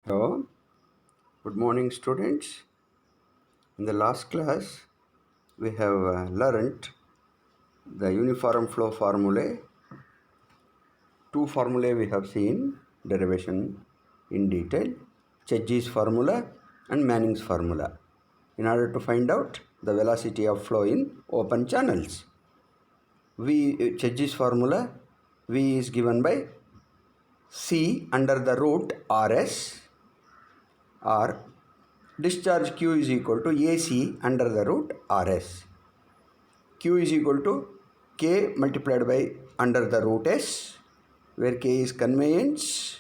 Hello, good morning, students. In the last class, we have learnt the uniform flow formulae. Two formulae we have seen derivation in detail: Cheggy's formula and Manning's formula, in order to find out the velocity of flow in open channels. Cheggy's formula, V is given by C under the root Rs, or discharge Q is equal to AC under the root Rs. Q is equal to K multiplied by under the root S, where K is conveyance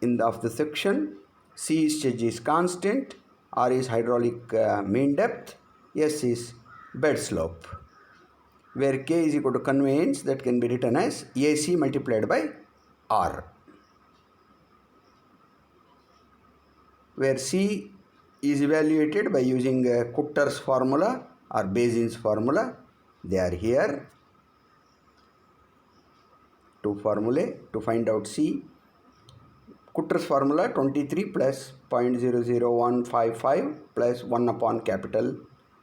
of the section, C is Cheggy's constant, R is hydraulic mean depth, S is bed slope, where K is equal to conveyance, that can be written as AC multiplied by R, where C is evaluated by using Kutter's formula or Bazin's formula. They are here. Two formulae to find out C. Kutter's formula 23 plus 0.00155 plus 1 upon capital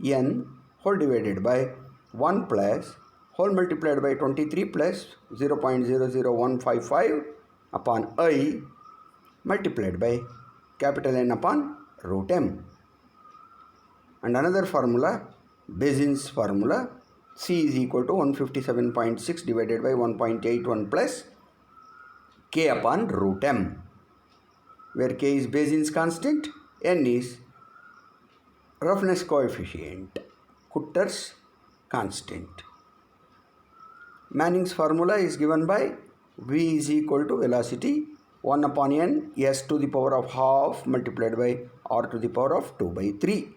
N whole divided by 1 plus whole multiplied by 23 plus 0.00155 upon I multiplied by capital N upon root M. And another formula, Bazin's formula, C is equal to 157.6 divided by 1.81 plus K upon root M, where K is Bazin's constant, N is roughness coefficient, Kutter's constant. Manning's formula is given by V is equal to velocity 1 upon N S to the power of half multiplied by R to the power of 2 by 3,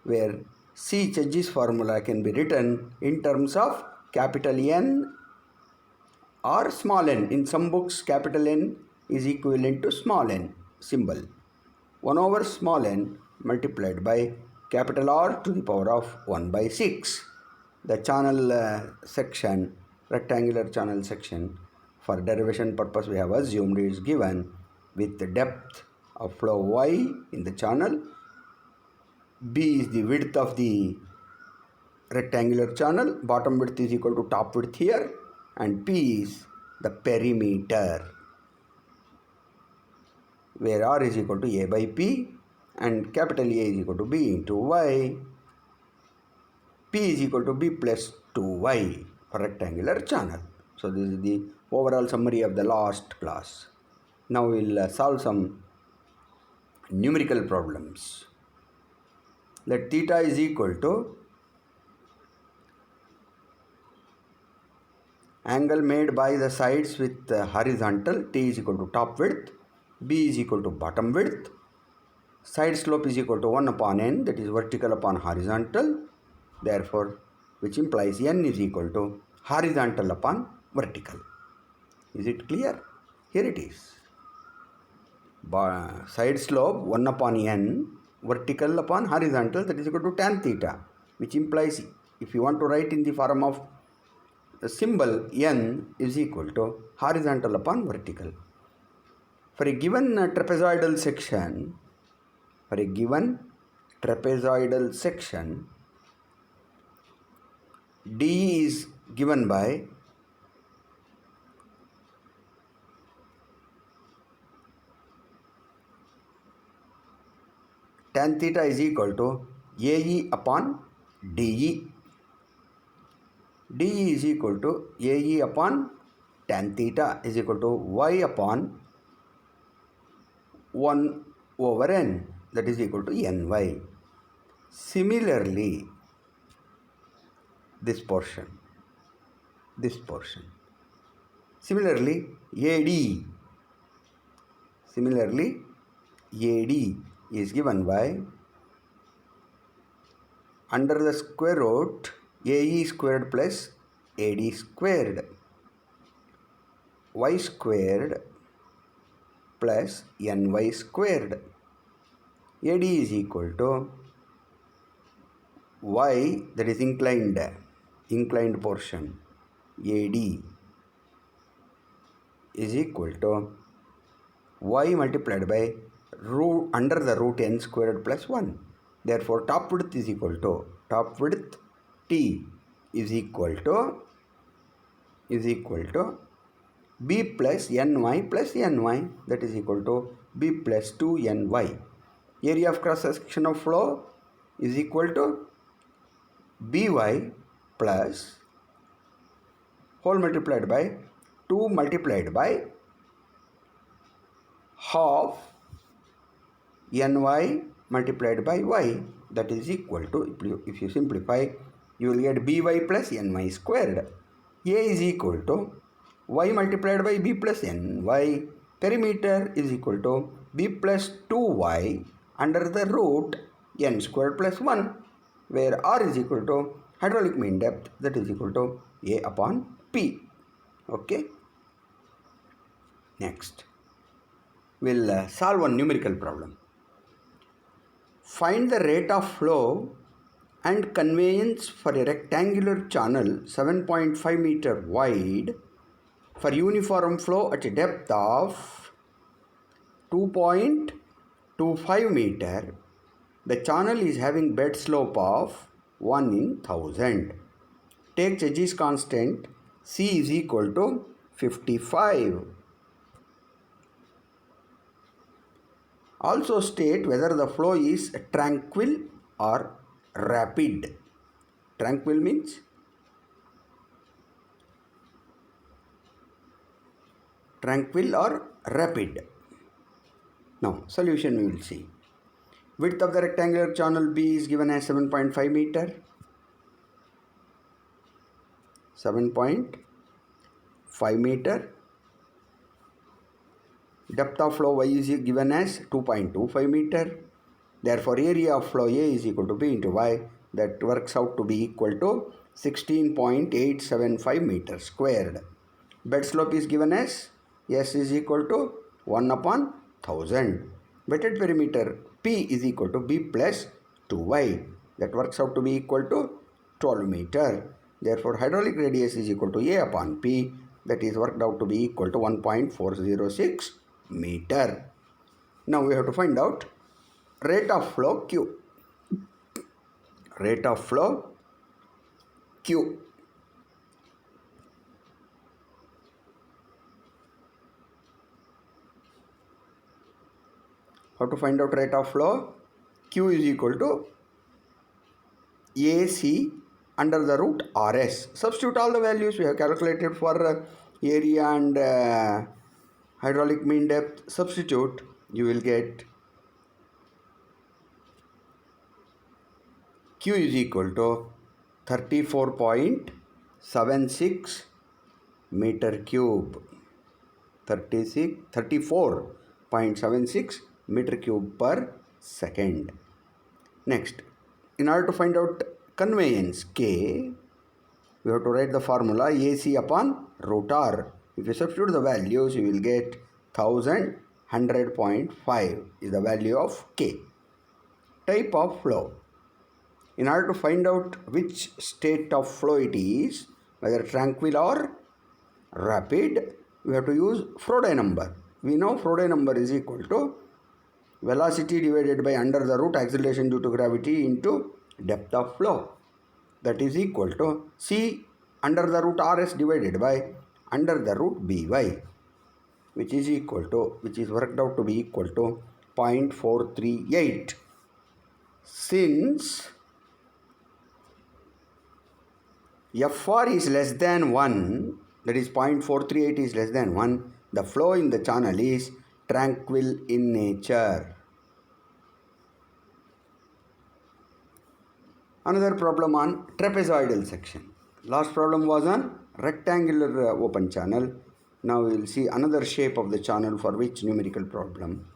where C Cheggy's formula can be written in terms of capital N or small n. In some books, capital N is equivalent to small n symbol. 1 over small n multiplied by capital R to the power of 1 by 6. The channel section, rectangular channel section, for derivation purpose we have assumed is given with the depth of flow Y in the channel. B is the width of the rectangular channel, bottom width is equal to top width here, and P is the perimeter, where R is equal to A by P and capital A is equal to B into Y. P is equal to B plus 2Y for rectangular channel. So this is the overall summary of the last class. Now we will solve some numerical problems. Let theta is equal to angle made by the sides with horizontal, T is equal to top width, B is equal to bottom width, side slope is equal to 1 upon N, that is vertical upon horizontal, therefore which implies N is equal to horizontal upon vertical. Is it clear? Here it is. Side slope 1 upon N, vertical upon horizontal, that is equal to tan theta, which implies, if you want to write in the form of the symbol, N is equal to horizontal upon vertical. For a given trapezoidal section, D is given by tan theta is equal to AE upon DE. DE is equal to AE upon tan theta is equal to Y upon 1 over N, that is equal to NY. Similarly, this portion. Similarly, AD is given by under the square root AE squared plus AD squared, Y squared plus NY squared. AD is equal to Y, that is inclined portion, AD is equal to y multiplied by root under the root n squared plus 1. Therefore, top width is equal to T is equal to b plus ny plus ny, that is equal to b plus 2ny. Area of cross section of flow is equal to by plus whole multiplied by 2 multiplied by half ny multiplied by y, that is equal to, if you simplify, you will get by plus ny squared. A is equal to y multiplied by b plus ny. Perimeter is equal to b plus 2y under the root n squared plus 1, where r is equal to hydraulic mean depth, that is equal to A upon P. Okay. Next, we'll solve one numerical problem. Find the rate of flow and conveyance for a rectangular channel 7.5 meter wide for uniform flow at a depth of 2.25 meter. The channel is having bed slope of 1 in 1000. Take Chaji's constant C is equal to 55. Also state whether the flow is tranquil or rapid. Tranquil means tranquil or rapid. Now, solution we will see. Width of the rectangular channel B is given as 7.5 meter. 7.5 meter. Depth of flow Y is given as 2.25 meter. Therefore, area of flow A is equal to B into Y. That works out to be equal to 16.875 meters squared. Bed slope is given as S is equal to 1 upon 1000. Wetted perimeter P is equal to B plus 2Y. That works out to be equal to 12 meter. Therefore, hydraulic radius is equal to A upon P. That is worked out to be equal to 1.406 meter. Now we have to find out rate of flow Q. Rate of flow Q. How to find out rate of flow? Q is equal to AC under the root RS. Substitute all the values we have calculated for area and hydraulic mean depth. Substitute, you will get Q is equal to 34.76 meter cube. 34.76 meter cube per second. Next, in order to find out conveyance K, we have to write the formula AC upon root R. If you substitute the values, you will get 1100.5 is the value of K. Type of flow. In order to find out which state of flow it is, whether tranquil or rapid, we have to use Froude number. We know Froude number is equal to velocity divided by under the root acceleration due to gravity into depth of flow. That is equal to C under the root RS divided by under the root BY, which is worked out to be equal to 0.438. Since FR is less than 1, that is 0.438 is less than 1, the flow in the channel is tranquil in nature. Another problem on trapezoidal section. Last problem was on rectangular open channel. Now we will see another shape of the channel for which numerical problem.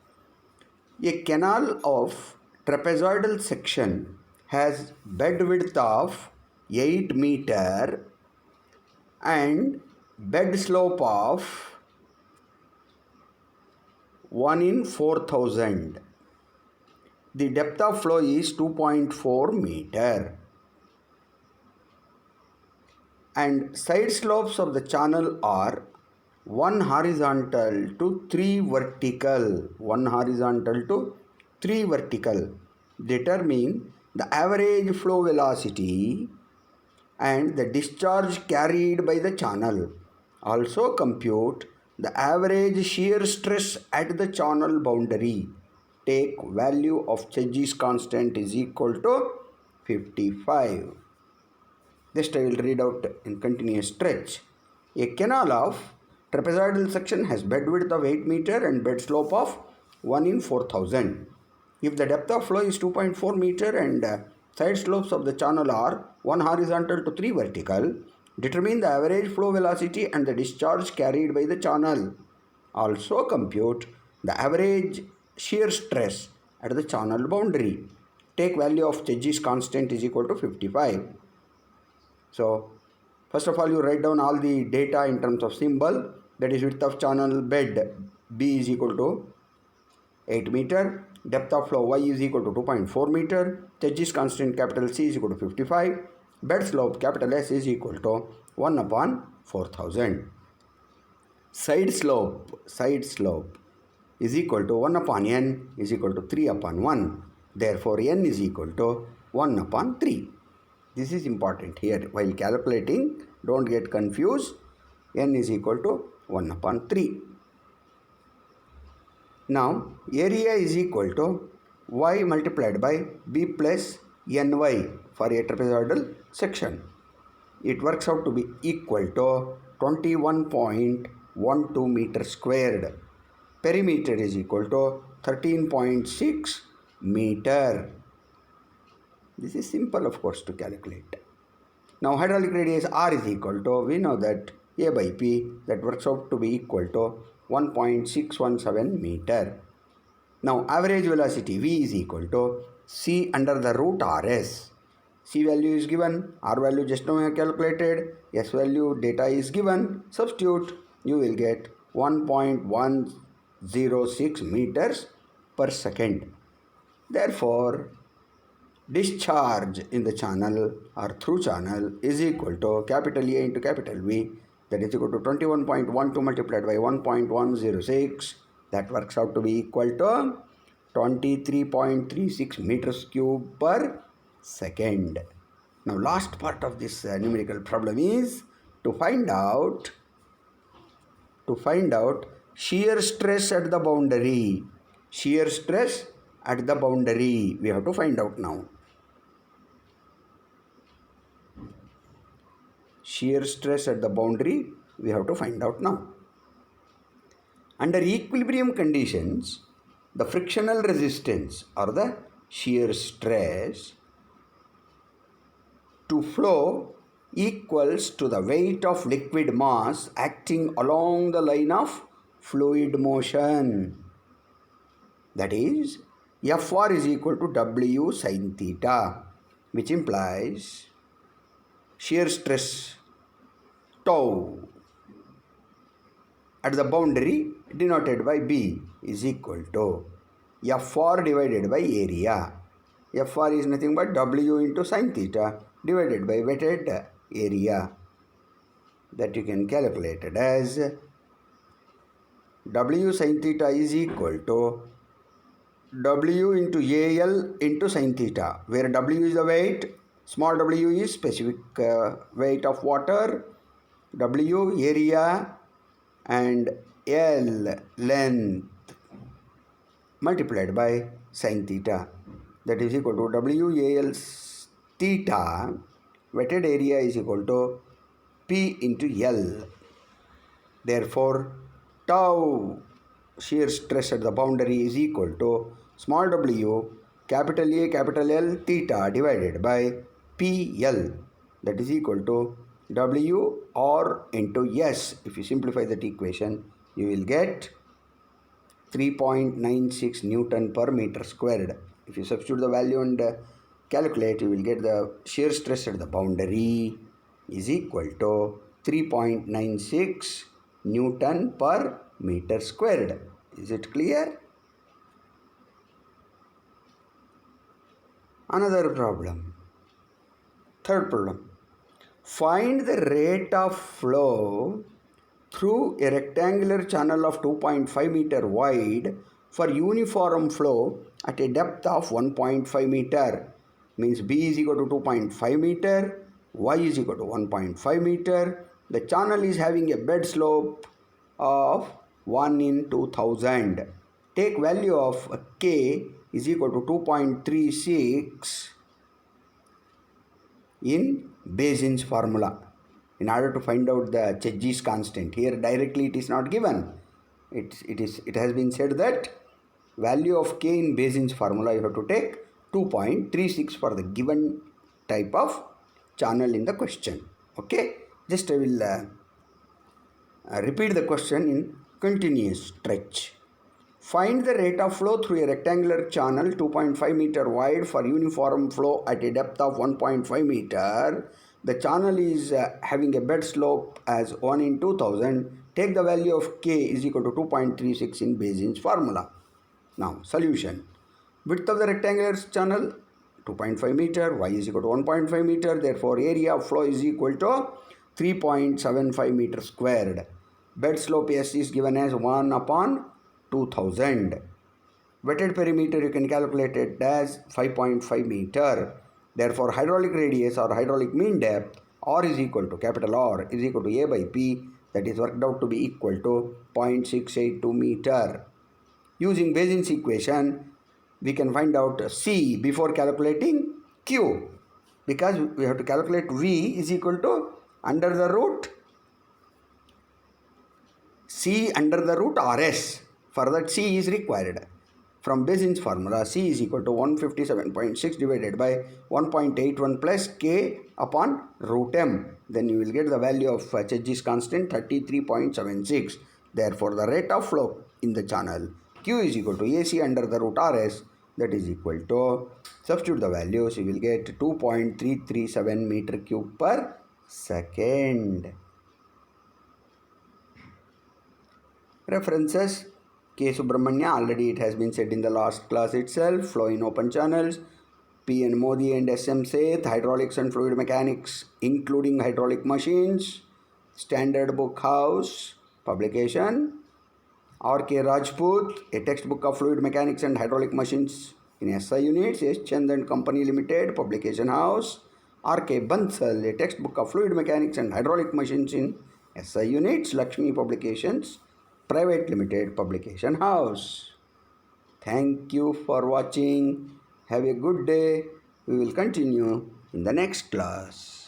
A canal of trapezoidal section has bed width of 8 meter and bed slope of 1 in 4000. The depth of flow is 2.4 meter. And side slopes of the channel are 1 horizontal to 3 vertical. 1 horizontal to 3 vertical. Determine the average flow velocity and the discharge carried by the channel. Also compute the average shear stress at the channel boundary. Take value of Church's constant is equal to 55. Just I will read out in continuous stretch. A canal of trapezoidal section has bed width of 8 meter and bed slope of 1 in 4000. If the depth of flow is 2.4 meter and side slopes of the channel are 1 horizontal to 3 vertical, determine the average flow velocity and the discharge carried by the channel. Also compute the average shear stress at the channel boundary. Take value of Church's constant is equal to 55. So first of all, you write down all the data in terms of symbol. That is width of channel bed B is equal to 8 meter. Depth of flow Y is equal to 2.4 meter. Church's constant capital C is equal to 55. Bed slope capital S is equal to 1 upon 4000. Side slope is equal to 1 upon n is equal to 3 upon 1. Therefore, n is equal to 1 upon 3. This is important here. While calculating, don't get confused. N is equal to 1 upon 3. Now, area is equal to y multiplied by b plus ny for a trapezoidal section. It works out to be equal to 21.12 meter squared. Perimeter is equal to 13.6 meter. This is simple, of course, to calculate. Now, hydraulic radius R is equal to, we know that A by P, that works out to be equal to 1.617 meter. Now, average velocity V is equal to C under the root RS. C value is given, R value just now I have calculated, S value data is given, substitute, you will get 1.106 meters per second. Therefore, discharge in the channel or through channel is equal to capital A into capital V, that is equal to 21.12 multiplied by 1.106, that works out to be equal to 23.36 meters cube per second. Now, last part of this numerical problem is to find out shear stress at the boundary. Shear stress at the boundary we have to find out now. Shear stress at the boundary we have to find out now. Under equilibrium conditions, the frictional resistance or the shear stress to flow equals to the weight of liquid mass acting along the line of fluid motion. That is, Fr is equal to W sin theta, which implies shear stress tau at the boundary denoted by B is equal to Fr divided by area. Fr is nothing but W into sin theta divided by wetted area, that you can calculate it as W sin theta is equal to W into AL into sin theta, where W is the weight, small w is specific weight of water, W area, and L length multiplied by sin theta, that is equal to WAL theta, wetted area is equal to P into L. Therefore, tau shear stress at the boundary is equal to small w capital A capital L theta divided by PL, that is equal to W R into S. If you simplify that equation, you will get 3.96 Newton per meter squared. If you substitute the value and calculate, you will get the shear stress at the boundary is equal to 3.96 Newton per meter squared. Is it clear? Another problem. Third problem. Find the rate of flow through a rectangular channel of 2.5 meter wide for uniform flow at a depth of 1.5 meter. Means B is equal to 2.5 meter, Y is equal to 1.5 meter. The channel is having a bed slope of 1 in 2000. Take value of K is equal to 2.36 in Bayesian's formula in order to find out the Chedji's constant. Here directly it is not given. It has been said that value of K in Bayesian's formula you have to take 2.36 for the given type of channel in the question. Okay, just I will repeat the question in continuous stretch. Find the rate of flow through a rectangular channel 2.5 meter wide for uniform flow at a depth of 1.5 meter. The channel is having a bed slope as 1 in 2000. Take the value of K is equal to 2.36 in Bayesian's formula. Now solution. Width of the rectangular channel 2.5 meter, Y is equal to 1.5 meter. Therefore area of flow is equal to 3.75 meter squared. Bed slope S is given as 1 upon 2000. Wetted perimeter you can calculate it as 5.5 meter. Therefore hydraulic radius or hydraulic mean depth R is equal to capital R is equal to A by P, that is worked out to be equal to 0.682 meter. Using Bayesian's equation we can find out C before calculating Q, because we have to calculate V is equal to under the root C under the root RS. For that C is required. From Bayesian's formula, C is equal to 157.6 divided by 1.81 plus K upon root M. Then you will get the value of Chedji's constant 33.76. Therefore, the rate of flow in the channel Q is equal to AC under the root RS, that is equal to, substitute the values, you will get 2.337 meter cube per second. References: K. Subramanya, already it has been said in the last class itself. Flow in open channels. P. N. Modi and S. M. Seth, Hydraulics and Fluid Mechanics, including hydraulic machines. Standard Book House, publication. R. K. Rajput, a textbook of fluid mechanics and hydraulic machines in SI units. S. Chand and Company Limited, publication house. R. K. Bansal, a textbook of fluid mechanics and hydraulic machines in SI units. Lakshmi Publications Private Limited, publication house. Thank you for watching. Have a good day. We will continue in the next class.